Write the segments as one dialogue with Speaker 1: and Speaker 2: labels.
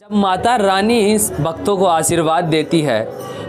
Speaker 1: जब माता रानी भक्तों को आशीर्वाद देती है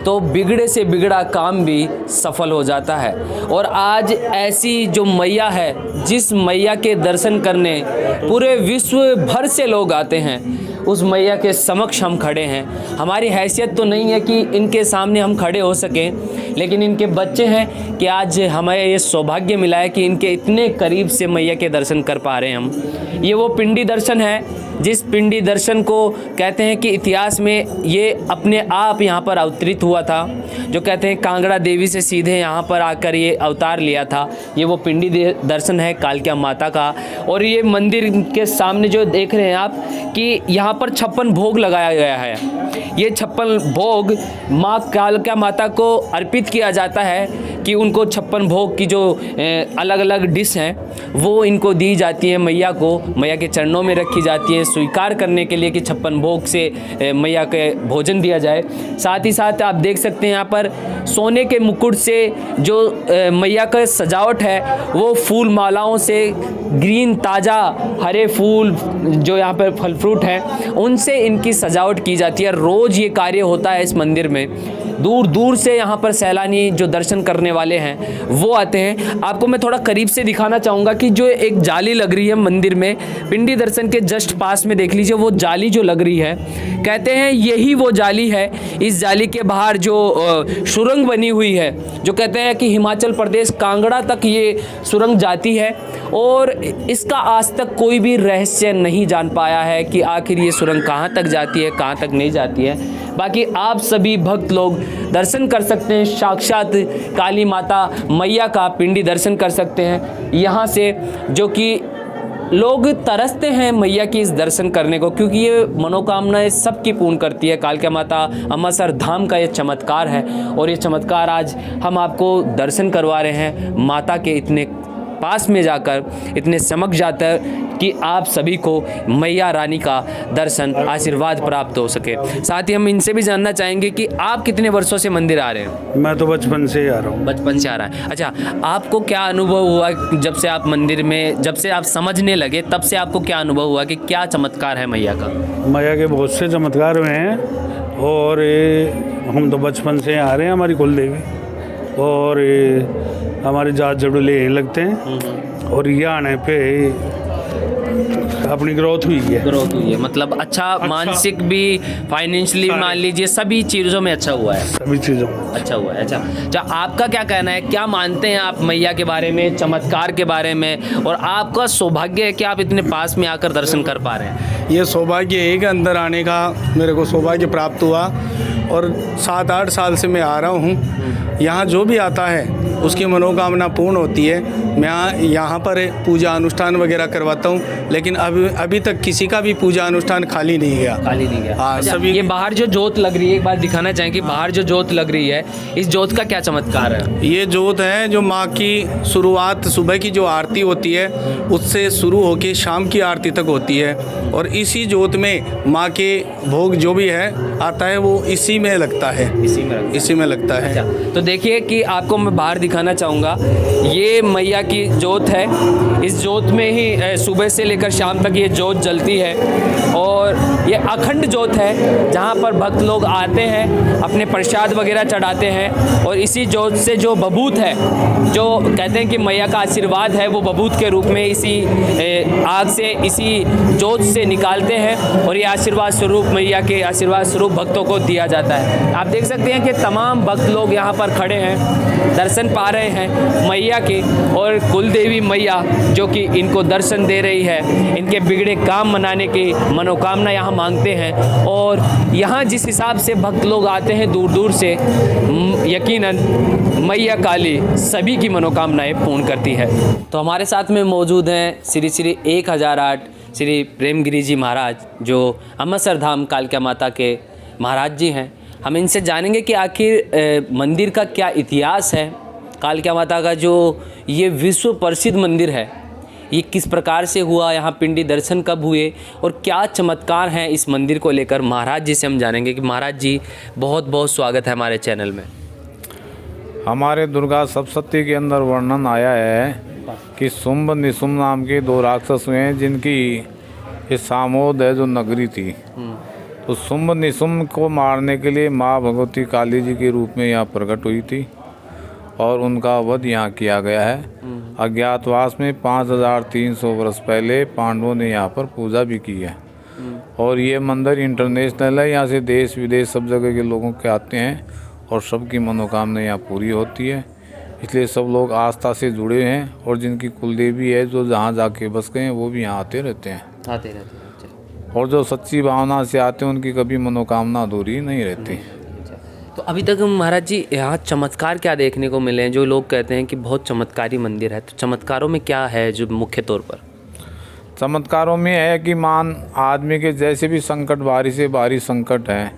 Speaker 1: तो बिगड़े से बिगड़ा काम भी सफल हो जाता है। और आज ऐसी जो मैया है, जिस मैया के दर्शन करने पूरे विश्व भर से लोग आते हैं, उस मैया के समक्ष हम खड़े हैं। हमारी हैसियत तो नहीं है कि इनके सामने हम खड़े हो सकें, लेकिन इनके बच्चे हैं कि आज हमें ये सौभाग्य मिला है कि इनके इतने करीब से मैया के दर्शन कर पा रहे हैं हम। ये वो पिंडी दर्शन है जिस पिंडी दर्शन को कहते हैं कि इतिहास में ये अपने आप यहाँ पर अवतरित हुआ था। जो कहते हैं कांगड़ा देवी से सीधे यहाँ पर आकर ये अवतार लिया था। ये वो पिंडी दर्शन है कालका माता का। और ये मंदिर के सामने जो देख रहे हैं आप कि यहाँ पर 56 भोग लगाया गया है। ये 56 भोग माँ कालका माता को अर्पित किया जाता है कि उनको 56 भोग की जो अलग अलग डिश हैं वो इनको दी जाती है मैया को, मैया के चरणों में रखी जाती है स्वीकार करने के लिए कि 56 भोग से मैया के भोजन दिया जाए। साथ ही साथ आप देख सकते हैं यहाँ पर सोने के मुकुट से जो मैया का सजावट है वो फूल मालाओं से, ग्रीन ताज़ा हरे फूल जो यहाँ पर फल फ्रूट हैं उनसे इनकी सजावट की जाती है। रोज़ ये कार्य होता है इस मंदिर में। दूर दूर से यहाँ पर सैलानी जो दर्शन करने वाले हैं वो आते हैं। आपको मैं थोड़ा करीब से दिखाना चाहूँगा कि जो एक जाली लग रही है मंदिर में, पिंडी दर्शन के जस्ट पास में देख लीजिए वो जाली जो लग रही है, कहते हैं यही वो जाली है। इस जाली के बाहर जो सुरंग बनी हुई है, जो कहते हैं कि हिमाचल प्रदेश कांगड़ा तक ये सुरंग जाती है और इसका आज तक कोई भी रहस्य नहीं जान पाया है कि आखिर ये सुरंग कहाँ तक जाती है, कहाँ तक नहीं जाती है। बाकी आप सभी भक्त लोग दर्शन कर सकते हैं, साक्षात काली माता मैया का पिंडी दर्शन कर सकते हैं यहाँ से, जो कि लोग तरसते हैं मैया की इस दर्शन करने को, क्योंकि ये मनोकामनाएं सबकी पूर्ण करती है। कालका माता अमृतसर धाम का ये चमत्कार है और ये चमत्कार आज हम आपको दर्शन करवा रहे हैं माता के इतने पास में जाकर, इतने समक्ष जाकर कि आप सभी को मैया रानी का दर्शन आशीर्वाद प्राप्त हो सके। साथ ही हम इनसे भी जानना चाहेंगे कि आप कितने वर्षों से मंदिर आ रहे हैं?
Speaker 2: मैं तो बचपन से ही आ रहा हूँ।
Speaker 1: बचपन से आ रहा है। अच्छा, आपको क्या अनुभव हुआ जब से आप मंदिर में, जब से आप समझने लगे तब से आपको क्या अनुभव हुआ कि क्या चमत्कार है मैया का?
Speaker 2: मैया के बहुत से चमत्कार हुए हैं और हम तो बचपन से आ रहे हैं। हमारी कुल देवी और हमारे जात जड़ूले लगते हैं और ये आने पे अपनी ग्रोथ हुई है।
Speaker 1: मतलब अच्छा मानसिक भी, फाइनेंशियली मान लीजिए, सभी चीज़ों में अच्छा हुआ है।
Speaker 2: सभी चीज़ों में
Speaker 1: अच्छा हुआ है। अच्छा, आपका क्या कहना है, क्या मानते हैं आप मैया के बारे में, चमत्कार के बारे में? और आपका सौभाग्य है कि आप इतने पास में आकर दर्शन कर पा रहे हैं।
Speaker 3: ये सौभाग्य है कि अंदर आने का मेरे को सौभाग्य प्राप्त हुआ और 7-8 साल से मैं आ रहा हूँ। यहाँ जो भी आता है उसकी मनोकामना पूर्ण होती है। मैं यहाँ पर पूजा अनुष्ठान वगैरह करवाता हूँ, लेकिन अभी तक किसी का भी पूजा अनुष्ठान खाली नहीं गया।
Speaker 1: हाँ,
Speaker 3: अच्छा,
Speaker 1: सभी। ये बाहर जो जोत लग रही है, एक बार दिखाना चाहेंगे बाहर जो जोत लग रही है, इस जोत का क्या चमत्कार है?
Speaker 3: ये जोत है जो माँ की शुरुआत, सुबह की जो आरती होती है उससे शुरू होकर शाम की आरती तक होती है और इसी जोत में माँ के भोग जो भी है आता है वो इसी में लगता है। इसी में लगता है।
Speaker 1: अच्छा, तो देखिए कि आपको मैं बाहर दिखाना चाहूँगा, ये मैया की जोत है। इस जोत में ही सुबह से लेकर शाम तक ये जोत जलती है और ये अखंड जोत है जहाँ पर भक्त लोग आते हैं, अपने प्रसाद वगैरह चढ़ाते हैं और इसी जोत से जो बबूत है, जो कहते हैं कि मैया का आशीर्वाद है, वो बबूत के रूप में इसी आग से, इसी जोत से निकालते हैं और ये आशीर्वाद स्वरूप, मैया के आशीर्वाद स्वरूप भक्तों को दिया जाता है। आप देख सकते हैं कि तमाम भक्त लोग यहाँ पर खड़े हैं, दर्शन पा रहे हैं मैया के, और कुल देवी मैया जो कि इनको दर्शन दे रही है, इनके बिगड़े काम मनाने की मनोकामना यहाँ मांगते हैं। और यहाँ जिस हिसाब से भक्त लोग आते हैं दूर दूर से, यकीनन मैया काली सभी की मनोकामनाएं पूर्ण करती है। तो हमारे साथ में मौजूद हैं श्री श्री 1008 श्री प्रेमगिरी जी महाराज, जो अमृतसर धाम कालका माता के महाराज जी हैं। हम इनसे जानेंगे कि आखिर मंदिर का क्या इतिहास है, कालका माता का जो ये विश्व प्रसिद्ध मंदिर है, ये किस प्रकार से हुआ, यहाँ पिंडी दर्शन कब हुए और क्या चमत्कार हैं इस मंदिर को लेकर। महाराज जी से हम जानेंगे कि महाराज जी, बहुत बहुत स्वागत है हमारे चैनल में।
Speaker 4: हमारे दुर्गा सप्तशती के अंदर वर्णन आया है कि शुंभ निशुंभ नाम के 2 राक्षस हुए हैं, जिनकी ये सामोद है जो नगरी थी, तो शुंभ निशुंभ को मारने के लिए माँ भगवती काली जी के रूप में यहाँ प्रकट हुई थी और उनका वध यहाँ किया गया है। अज्ञातवास में 5300 वर्ष पहले पांडवों ने यहाँ पर पूजा भी की है। और ये मंदिर इंटरनेशनल है, यहाँ से देश विदेश सब जगह के लोगों के आते हैं और सबकी मनोकामना यहाँ पूरी होती है। इसलिए सब लोग आस्था से जुड़े हैं और जिनकी कुलदेवी है जो जहाँ जाके बस गए हैं वो भी यहाँ आते रहते हैं। और जो सच्ची भावना से आते हैं उनकी कभी मनोकामना अधूरी नहीं रहती।
Speaker 1: तो अभी तक महाराज जी यहाँ चमत्कार क्या देखने को मिले हैं? जो लोग कहते हैं कि बहुत चमत्कारी मंदिर है, तो चमत्कारों में क्या है जो मुख्य तौर पर?
Speaker 4: चमत्कारों में है कि मान आदमी के जैसे भी संकट भारी से भारी संकट है,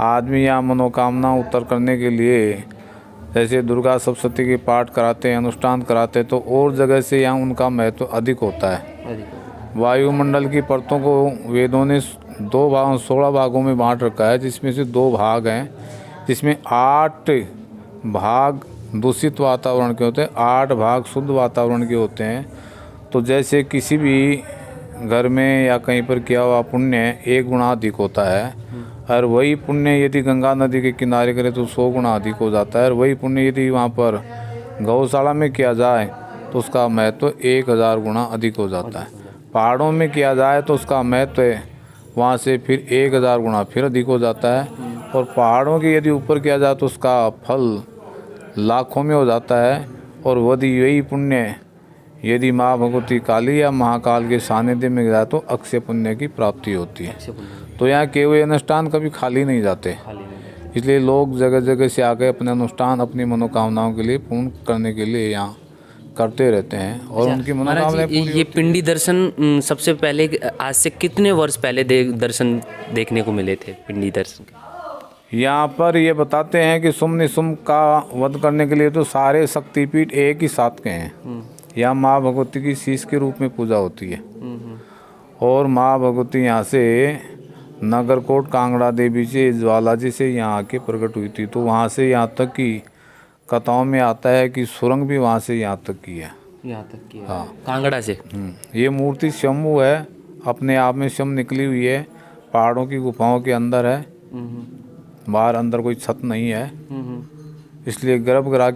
Speaker 4: आदमी यहाँ मनोकामना उत्तर करने के लिए जैसे दुर्गा सप्तशती के पाठ कराते हैं, अनुष्ठान कराते हैं, तो और जगह से यहाँ उनका महत्व अधिक होता है। वायुमंडल की परतों को वेदों ने 16 भागों में बांट रखा है, जिसमें से 2 भाग हैं, जिसमें 8 भाग दूषित वातावरण के होते हैं, 8 भाग शुद्ध वातावरण के होते हैं। तो जैसे किसी भी घर में या कहीं पर किया हुआ पुण्य 1 गुना अधिक होता है, और वही पुण्य यदि गंगा नदी के किनारे करे तो 100 गुना अधिक हो जाता है। और वही पुण्य यदि वहाँ पर गौशाला में किया जाए तो उसका महत्व 1000 गुना अधिक हो जाता है। पहाड़ों में किया जाए तो उसका महत्व वहाँ से फिर 1000 गुना फिर अधिक हो जाता है। और पहाड़ों के यदि ऊपर किया जाए तो उसका फल लाखों में हो जाता है। और यही पुण्य यदि माँ भगवती काली या महाकाल के सानिध्य में जाए तो अक्षय पुण्य की प्राप्ति होती है। तो यहाँ किए हुए अनुष्ठान कभी खाली नहीं जाते, इसलिए लोग जगह जगह से आकर अपने अनुष्ठान अपनी मनोकामनाओं के लिए पूर्ण करने के लिए यहाँ करते रहते हैं और उनकी मनोकामनाएं पूरी।
Speaker 1: ये पिंडी दर्शन सबसे पहले आज से कितने वर्ष पहले दर्शन देखने को मिले थे? पिंडी दर्शन
Speaker 4: यहाँ पर ये बताते हैं कि शुंभ निशुंभ का वध करने के लिए तो सारे शक्तिपीठ एक ही साथ के हैं। यहाँ माँ भगवती की शीश के रूप में पूजा होती है। और माँ भगवती यहाँ से नगरकोट कांगड़ा देवी से ज्वाला जी से यहाँ आके प्रकट हुई थी। तो वहाँ से यहाँ तक की कथाओं में आता है कि सुरंग भी वहाँ से यहाँ तक की है।
Speaker 1: यहाँ तक की?
Speaker 4: हाँ,
Speaker 1: कांगड़ा से।
Speaker 4: ये मूर्ति शंभु है, अपने आप में शंभ निकली हुई है, पहाड़ों की गुफाओं के अंदर है, बाहर अंदर कोई छत नहीं है, इसलिए गर्भगृह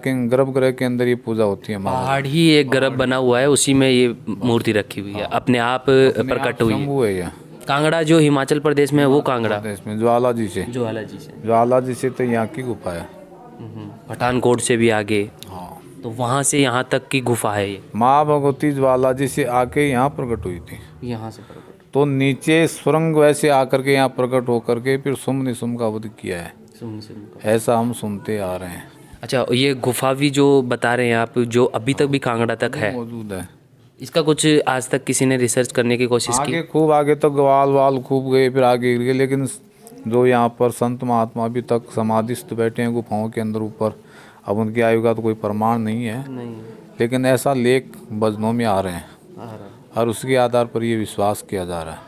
Speaker 4: के अंदर ये पूजा होती है।
Speaker 1: पहाड़ ही एक गर्भ बना हुआ है, उसी में ये मूर्ति रखी हुई है, अपने आप प्रकट हुई है।
Speaker 4: ये
Speaker 1: कांगड़ा जो हिमाचल प्रदेश में है वो कांगड़ा
Speaker 4: प्रदेश में ज्वाला जी से तो यहाँ की गुफा है।
Speaker 1: पठानकोट से भी आगे।
Speaker 4: हाँ,
Speaker 1: तो वहाँ से यहाँ तक की गुफा है ये।
Speaker 4: माँ भगवती ज्वाला जी से आके यहाँ प्रकट हुई थी।
Speaker 1: यहाँ से प्रकट
Speaker 4: तो नीचे सुरंग वैसे आकर के यहाँ प्रकट होकर के फिर शुंभ निशुंभ का वध किया है, ऐसा हम सुनते आ रहे हैं।
Speaker 1: अच्छा, ये गुफा भी जो बता रहे हैं आप, जो अभी तक भी कांगड़ा तक है
Speaker 4: मौजूद है,
Speaker 1: इसका कुछ आज तक किसी ने रिसर्च करने की कोशिश की?
Speaker 4: आगे खूब आगे तक वाल खूब गए, फिर आगे गिर गए, लेकिन जो यहाँ पर संत महात्मा अभी तक समाधिस्थ बैठे हैं गुफाओं के अंदर ऊपर, अब उनकी आयु का तो कोई प्रमाण नहीं है, लेकिन ऐसा लेख भजनों में आ रहे हैं और उसके आधार पर ये विश्वास किया जा रहा है।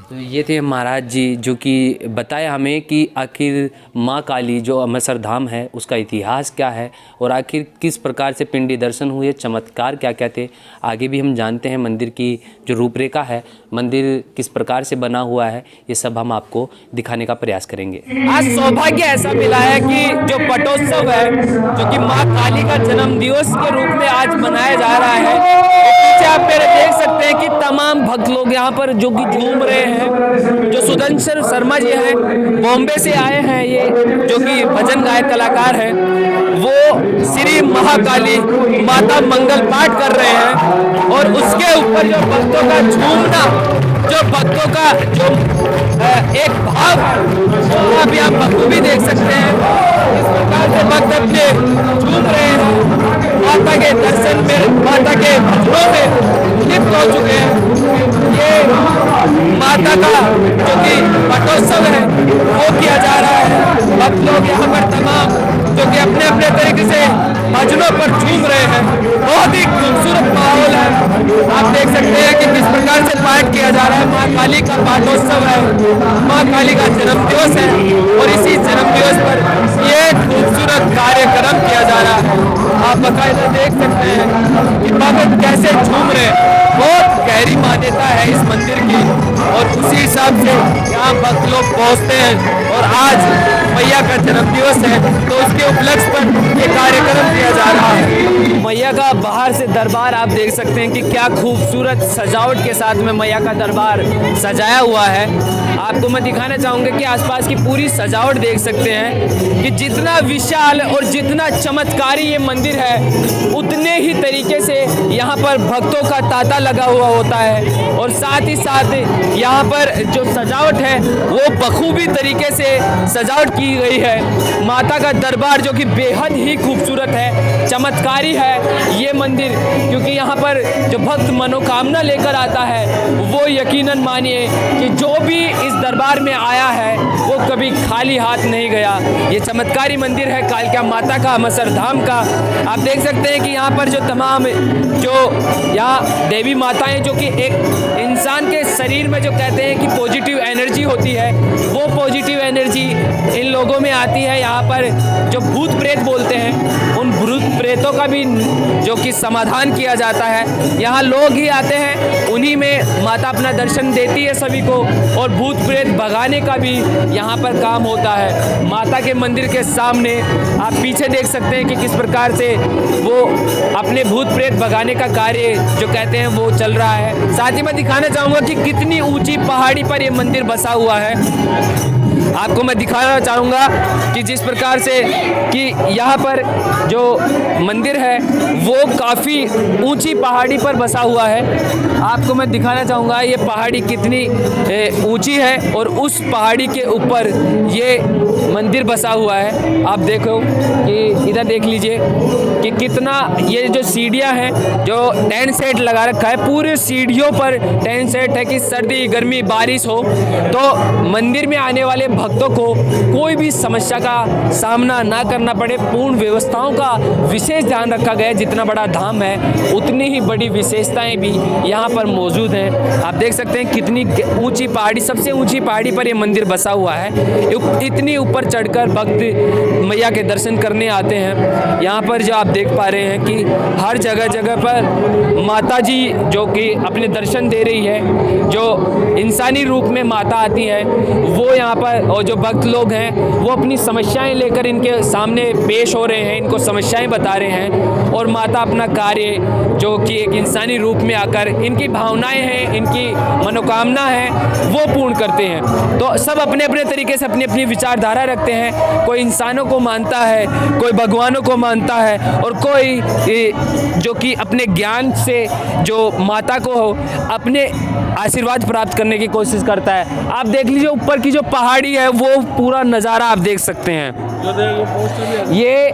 Speaker 1: तो ये थे महाराज जी जो कि बताया हमें कि आखिर माँ काली जो अमृतसर धाम है उसका इतिहास क्या है और आखिर किस प्रकार से पिंडी दर्शन हुए, चमत्कार क्या क्या थे। आगे भी हम जानते हैं मंदिर की जो रूपरेखा है, मंदिर किस प्रकार से बना हुआ है, ये सब हम आपको दिखाने का प्रयास करेंगे। आज सौभाग्य ऐसा मिला है कि जो पटोत्सव है जो कि माँ काली का जन्म दिवस के रूप में आज मनाया जा रहा है, पीछे आप मेरे देख सकते हैं कि तमाम भक्त लोग यहाँ पर जो कि झूम रहे हैं। जो सुदर्शन शर्मा जी हैं बॉम्बे से आए हैं, ये जो कि भजन गायक कलाकार हैं, वो श्री महाकाली माता मंगल पाठ कर रहे हैं। और उसके ऊपर जो भक्तों का झूमना, जो भक्तों का जो एक भाव है, वो अभी आप बखूबी देख सकते हैं। इस प्रकार से भक्त अपने झूम रहे हैं, माता के दर्शन में, माता के भजनों में लिप्त हो चुके हैं। ये माता का जो कि पटोत्सव है वो किया जा रहा है। भक्त लोग यहाँ पर तमाम जो कि अपने अपने तरीके से भजनों पर झूम रहे हैं। बहुत ही खूबसूरत माहौल है, आप देख सकते हैं कि किस प्रकार से पाठ किया जा रहा है। माँ काली का पाठोत्सव है, माँ काली का जन्म दिवस है और इसी जन्म दिवस पर ये खूबसूरत कार्यक्रम किया जा रहा है। आप बाकायदा देख सकते हैं कि भक्त कैसे झूम रहे हैं। बहुत गहरी मान्यता है इस मंदिर की। और उसी हिसाब से यहाँ भक्त लोग पहुँचते हैं। और आज मैया का जन्मदिवस है तो उसके उपलक्ष्य पर ये कार्यक्रम किया जा रहा है। मैया का बाहर से दरबार आप देख सकते हैं कि क्या खूबसूरत सजावट के साथ में मैया का दरबार सजाया हुआ है। आपको मैं दिखाना चाहूँगा कि आसपास की पूरी सजावट देख सकते हैं कि जितना विशाल और जितना चमत्कारी ये मंदिर है उतने ही तरीके से यहाँ पर भक्तों का तांता लगा हुआ होता है। और साथ ही साथ यहाँ पर जो सजावट है वो बखूबी तरीके से सजावट की गई है। माता का दरबार जो कि बेहद ही खूबसूरत है, चमत्कारी है ये मंदिर, क्योंकि यहाँ पर जो भक्त मनोकामना लेकर आता है वो यकीनन मानिए कि जो भी इस दरबार में आया है वो कभी खाली हाथ नहीं गया। ये चमत्कारी मंदिर है कालका माता का, अमसर धाम का। आप देख सकते हैं कि यहाँ पर जो तमाम जो यहाँ देवी माताएं जो कि एक इंसान के शरीर में जो कहते हैं कि पॉजिटिव एनर्जी होती है वो पॉजिटिव एनर्जी इन लोगों में आती है। यहाँ पर जो भूत प्रेत बोलते हैं उन भूत प्रेतों का भी जो कि समाधान किया जाता है। यहाँ लोग ही आते हैं, उन्हीं में माता अपना दर्शन देती है सभी को, और भूत प्रेत भगाने का भी यहाँ पर काम होता है। माता के मंदिर के सामने आप पीछे देख सकते हैं कि किस प्रकार से वो अपने भूत प्रेत भगाने का कार्य जो कहते हैं वो चल रहा है। साथ ही मैं दिखाना चाहूँगा कि कितनी ऊंची पहाड़ी पर ये मंदिर बसा हुआ है। आपको मैं दिखाना चाहूँगा कि जिस प्रकार से कि यहाँ पर जो मंदिर है वो काफ़ी ऊंची पहाड़ी पर बसा हुआ है। आपको मैं दिखाना चाहूँगा ये पहाड़ी कितनी ऊंची है और उस पहाड़ी के ऊपर ये मंदिर बसा हुआ है। आप देखो कि इधर देख लीजिए कि कितना ये जो सीढ़ियाँ हैं, जो टेंट सेट लगा रखा है, पूरे सीढ़ियों पर टेंट सेट है कि सर्दी गर्मी बारिश हो तो मंदिर में आने वाले भक्तों को कोई भी समस्या का सामना ना करना पड़े। पूर्ण व्यवस्थाओं का विशेष ध्यान रखा गया है। जितना बड़ा धाम है उतनी ही बड़ी विशेषताएं भी यहाँ पर मौजूद हैं। आप देख सकते हैं कितनी ऊंची पहाड़ी, सबसे ऊंची पहाड़ी पर यह मंदिर बसा हुआ है। इतनी ऊपर चढ़कर भक्त मैया के दर्शन करने आते हैं। यहाँ पर जो आप देख पा रहे हैं कि हर जगह जगह पर माता जी जो कि अपने दर्शन दे रही है, जो इंसानी रूप में माता आती है वो यहाँ पर, और जो भक्त लोग हैं वो अपनी समस्याएं लेकर इनके सामने पेश हो रहे हैं, इनको समस्याएं बता रहे हैं और माता अपना कार्य जो कि एक इंसानी रूप में आकर इनकी भावनाएं हैं, इनकी मनोकामना है वो पूर्ण करते हैं। तो सब अपने अपने तरीके से अपनी अपनी विचारधारा रखते हैं। कोई इंसानों को मानता है, कोई भगवानों को मानता है और कोई जो कि अपने ज्ञान से जो माता को अपने आशीर्वाद प्राप्त करने की कोशिश करता है। आप देख लीजिए ऊपर की जो पहाड़ी है वो पूरा नज़ारा आप देख सकते हैं। ये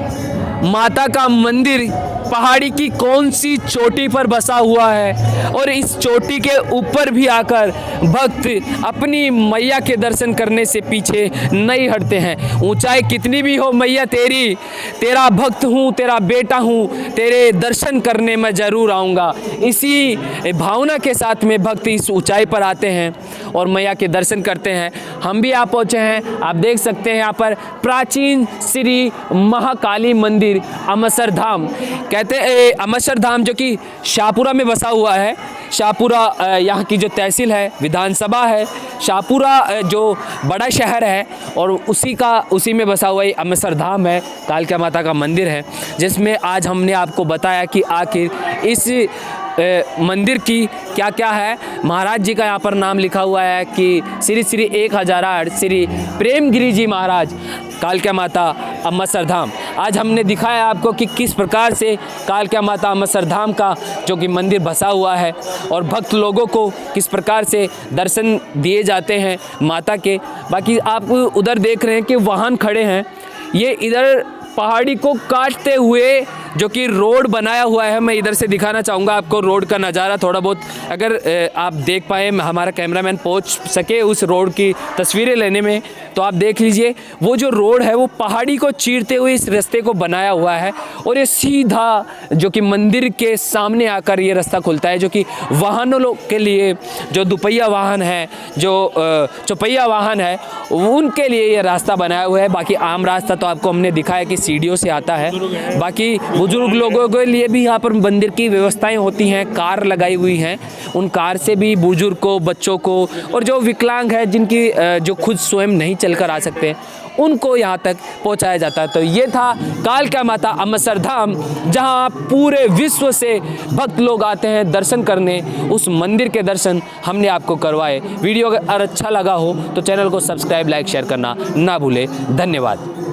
Speaker 1: माता का मंदिर पहाड़ी की कौन सी चोटी पर बसा हुआ है और इस चोटी के ऊपर भी आकर भक्त अपनी मैया के दर्शन करने से पीछे नहीं हटते हैं। ऊंचाई कितनी भी हो मैया तेरी, तेरा भक्त हूँ, तेरा बेटा हूँ, तेरे दर्शन करने मैं ज़रूर आऊँगा। इसी भावना के साथ में भक्त इस ऊंचाई पर आते हैं और मैया के दर्शन करते हैं। हम भी यहाँ पहुँचे हैं। आप देख सकते हैं यहाँ पर प्राचीन श्री महाकाली मंदिर अमसर धाम, कहते हैं अमसर धाम जो कि शाहपुरा में बसा हुआ है। शाहपुरा यहाँ की जो तहसील है, विधानसभा है, शाहपुरा जो बड़ा शहर है और उसी में बसा हुआ ये अमसर धाम है, कालका माता का मंदिर है, जिसमें आज हमने आपको बताया कि आखिर इस मंदिर की क्या क्या है। महाराज जी का यहाँ पर नाम लिखा हुआ है कि श्री श्री 1008 श्री प्रेमगिरी जी महाराज कालका माता अमसर धाम। आज हमने दिखाया आपको कि किस प्रकार से कालका माता अमसर धाम का जो कि मंदिर बसा हुआ है और भक्त लोगों को किस प्रकार से दर्शन दिए जाते हैं माता के। बाकी आप उधर देख रहे हैं कि वाहन खड़े हैं, ये इधर पहाड़ी को काटते हुए जो कि रोड बनाया हुआ है। मैं इधर से दिखाना चाहूँगा आपको रोड का नज़ारा थोड़ा बहुत, अगर आप देख पाए, हमारा कैमरामैन पहुँच सके उस रोड की तस्वीरें लेने में, तो आप देख लीजिए वो जो रोड है वो पहाड़ी को चीरते हुए इस रास्ते को बनाया हुआ है और ये सीधा जो कि मंदिर के सामने आकर ये रास्ता खुलता है, जो कि वाहनों के लिए, जो दुपहिया वाहन है, जो चौपहिया वाहन है, उनके लिए ये रास्ता बनाया हुआ है। बाकी आम रास्ता तो आपको हमने दिखाया कि सीढ़ियों से आता है। बाकी बुजुर्ग लोगों के लिए भी यहाँ पर मंदिर की व्यवस्थाएं होती हैं, कार लगाई हुई हैं, उन कार से भी बुजुर्ग को, बच्चों को और जो विकलांग है, जिनकी जो खुद स्वयं नहीं चलकर आ सकते, उनको यहाँ तक पहुँचाया जाता है। तो ये था कालका माता अमृतसर धाम, जहाँ पूरे विश्व से भक्त लोग आते हैं दर्शन करने। उस मंदिर के दर्शन हमने आपको करवाए। वीडियो अगर अच्छा लगा हो तो चैनल को सब्सक्राइब, लाइक, शेयर करना ना भूले। धन्यवाद।